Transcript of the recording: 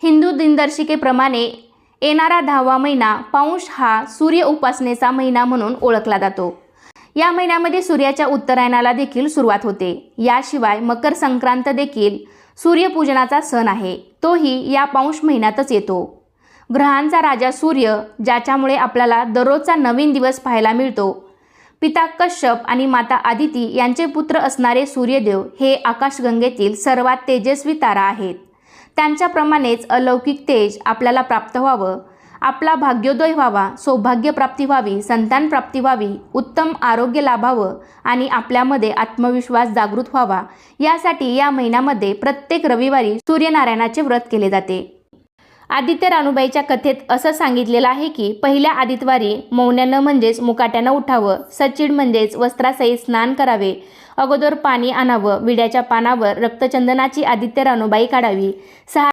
हिंदू दिनदर्शिकेप्रमाणे येणारा 10वा महिना पौष हा सूर्य उपासनेचा महिना म्हणून ओळखला जातो। या महिन्यामध्ये सूर्याच्या उत्तरायणाला देखील सुरुवात होते। याशिवाय मकर संक्रांत देखील सूर्यपूजनाचा सण आहे, तोही या पौष महिन्यातच येतो। ग्रहांचा राजा सूर्य, ज्याच्यामुळे आपल्याला दररोजचा नवीन दिवस पाहायला मिळतो। पिता कश्यप आणि माता आदिती यांचे पुत्र असणारे सूर्यदेव हे आकाशगंगेतील सर्वात तेजस्वी तारा आहेत। त्यांच्याप्रमाणेच अलौकिक तेज आपल्याला प्राप्त व्हावं, आपला भाग्योदय व्हावा, सौभाग्य प्राप्ती व्हावी, संतान प्राप्ती व्हावी, उत्तम आरोग्य लाभावं आणि आपल्यामध्ये आत्मविश्वास जागृत व्हावा, यासाठी या महिन्यामध्ये प्रत्येक रविवारी सूर्यनारायणाचे व्रत केले जाते। आदित्य रानूबाईच्या कथेत असं सांगितलेलं आहे की पहिल्या आदित्यवारी मौन्यानं म्हणजेच मुकाट्यानं उठावं, सच्चिड म्हणजेच वस्त्रासहित स्नान करावे, अगोदर पाणी आणावं, विड्याच्या पानावर रक्तचंदनाची आदित्य रानूबाई काढावी,